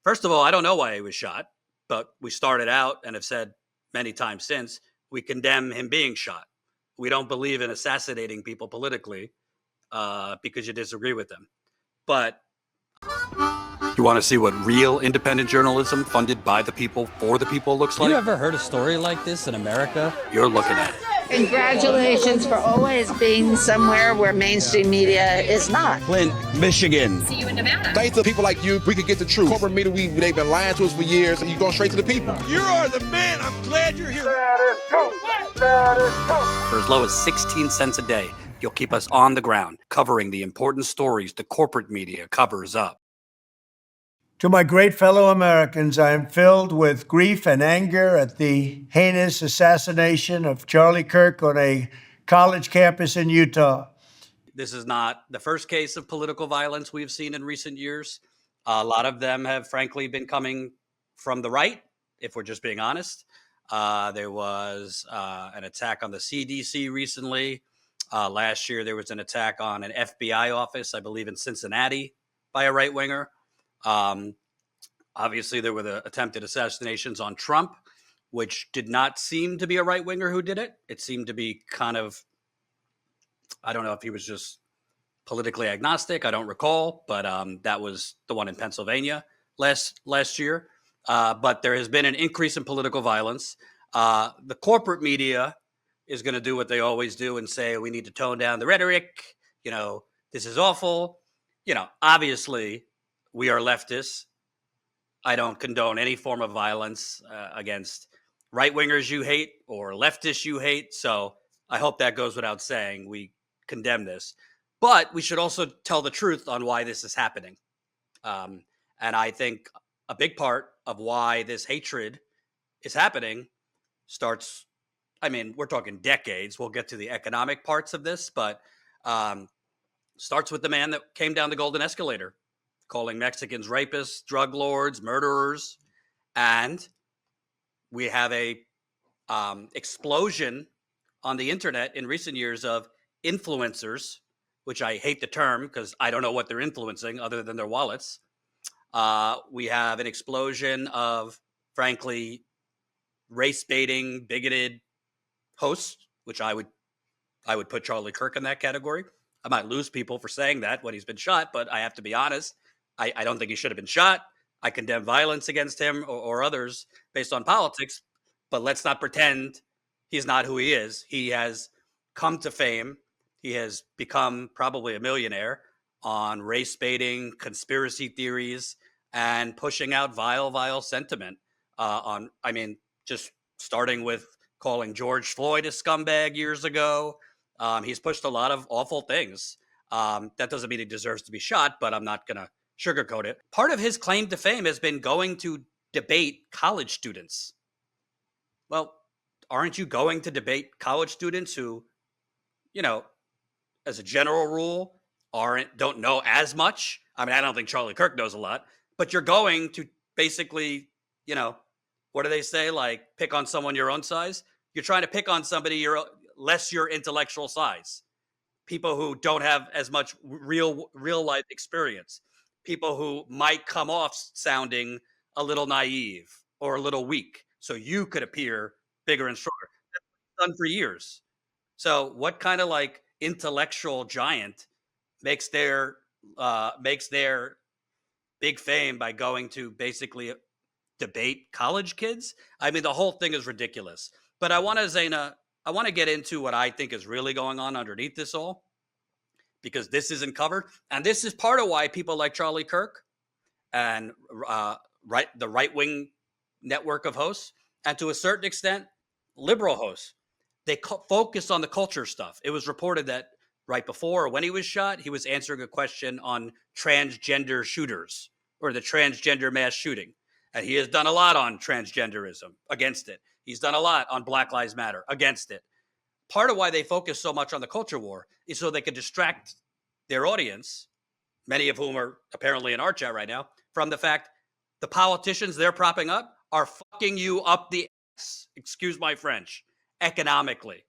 First of all, I don't know why he was shot, but we started out and have said many times since we condemn him being shot. We don't believe in assassinating people politically because you disagree with them. But you want to see what real independent journalism funded by the people for the people looks like? You ever heard a story like this in America? You're looking at it. Congratulations for always being somewhere where mainstream media is not. Flint, Michigan. See you in Nevada. Thanks to people like you, we can get the truth. Corporate media, they've been lying to us for years, and you go straight to the people. You are the man. I'm glad you're here. For as low as 16 cents a day, you'll keep us on the ground, covering the important stories the corporate media covers up. To my great fellow Americans, I am filled with grief and anger at the heinous assassination of Charlie Kirk on a college campus in Utah. This is not the first case of political violence we've seen in recent years. A lot of them have, frankly, been coming from the right, if we're just being honest. There was an attack on the CDC recently. Last year, there was an attack on an FBI office, I believe in Cincinnati, by a right-winger. Obviously, there were the attempted assassinations on Trump, which did not seem to be a right-winger who did it. It seemed to be kind of, I don't know if he was just politically agnostic. I don't recall, but that was the one in Pennsylvania last year. But there has been an increase in political violence. The corporate media is going to do what they always do and say, we need to tone down the rhetoric. You know, this is awful. You know, obviously, we are leftists. I don't condone any form of violence against right-wingers you hate or leftists you hate. So I hope that goes without saying. We condemn this. But we should also tell the truth on why this is happening. And I think a big part of why this hatred is happening starts, I mean, we're talking decades. We'll get to the economic parts of this, but starts with the man that came down the golden escalator, calling Mexicans rapists, drug lords, murderers. And we have a explosion on the internet in recent years of influencers, which I hate the term because I don't know what they're influencing other than their wallets. We have an explosion of, frankly, race-baiting, bigoted hosts, which I would put Charlie Kirk in that category. I might lose people for saying that when he's been shot, but I have to be honest. I don't think he should have been shot. I condemn violence against him or others based on politics, but let's not pretend he's not who he is. He has come to fame. He has become probably a millionaire on race baiting, conspiracy theories, and pushing out vile sentiment just starting with calling George Floyd a scumbag years ago. He's pushed a lot of awful things. That doesn't mean he deserves to be shot, but I'm not going to sugarcoat it. Part of his claim to fame has been going to debate college students. Well, aren't you going to debate college students who, you know, as a general rule, don't know as much? I mean, I don't think Charlie Kirk knows a lot, but you're going to basically, you know, what do they say? Like, pick on someone your own size. You're trying to pick on somebody your intellectual size. People who don't have as much real life experience. People who might come off sounding a little naive or a little weak, so you could appear bigger and stronger. That's been done for years. So what kind of like intellectual giant makes their big fame by going to basically debate college kids? I mean, the whole thing is ridiculous. But I want to get into what I think is really going on underneath this all, because this isn't covered. And this is part of why people like Charlie Kirk and the right-wing network of hosts, and to a certain extent, liberal hosts, they focus on the culture stuff. It was reported that right before or when he was shot, he was answering a question on transgender shooters or the transgender mass shooting. And he has done a lot on transgenderism, against it. He's done a lot on Black Lives Matter, against it. Part of why they focus so much on the culture war is so they can distract their audience, many of whom are apparently in our chat right now, from the fact the politicians they're propping up are fucking you up the ass, excuse my French, economically.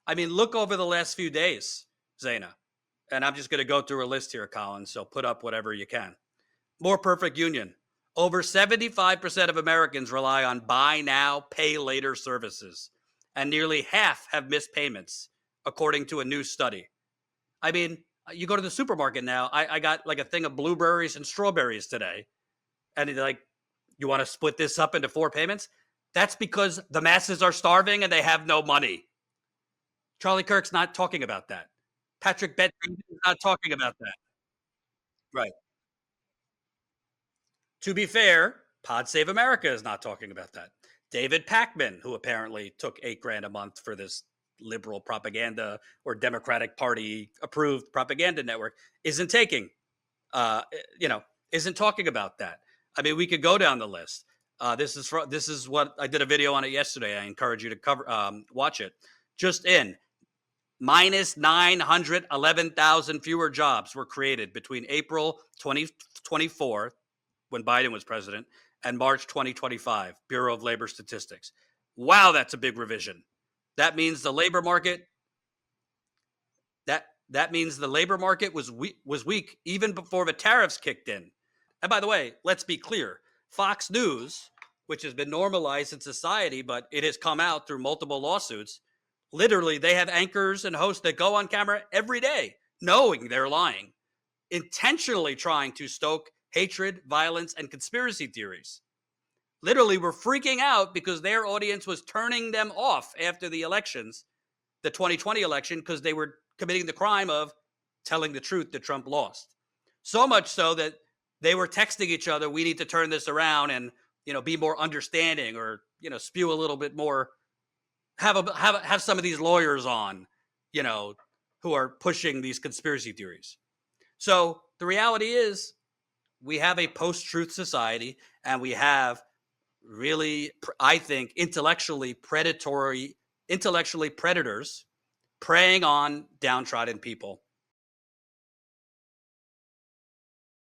I mean, look over the last few days, Zaina, and I'm just going to go through a list here, Colin, so put up whatever you can. More perfect union. Over 75% of Americans rely on buy now, pay later services, and nearly half have missed payments, according to a new study. I mean, you go to the supermarket now. I got like a thing of blueberries and strawberries today, and they're like, you want to split this up into 4 payments? That's because the masses are starving and they have no money. Charlie Kirk's not talking about that. Patrick Bet is not talking about that. Right. To be fair, Pod Save America is not talking about that. David Pakman, who apparently took $8,000 a month for this liberal propaganda or Democratic Party approved propaganda network, isn't taking, isn't talking about that. I mean, we could go down the list. This is what I did a video on it yesterday. I encourage you to watch it. Just in, minus 911,000 fewer jobs were created between April 2024, when Biden was president, and March 2025, Bureau of Labor Statistics. Wow, that's a big revision. That means the labor market that means the labor market was weak even before the tariffs kicked in. And by the way, let's be clear. Fox News, which has been normalized in society, but it has come out through multiple lawsuits. Literally, they have anchors and hosts that go on camera every day, knowing they're lying, intentionally trying to stoke hatred, violence, and conspiracy theories. Literally, we're freaking out because their audience was turning them off after the elections, the 2020 election, because they were committing the crime of telling the truth that Trump lost. So much so that they were texting each other, we need to turn this around and, be more understanding, or, spew a little bit more, have some of these lawyers on, who are pushing these conspiracy theories. So the reality is we have a post-truth society, and we have really, I think, intellectually predators preying on downtrodden people.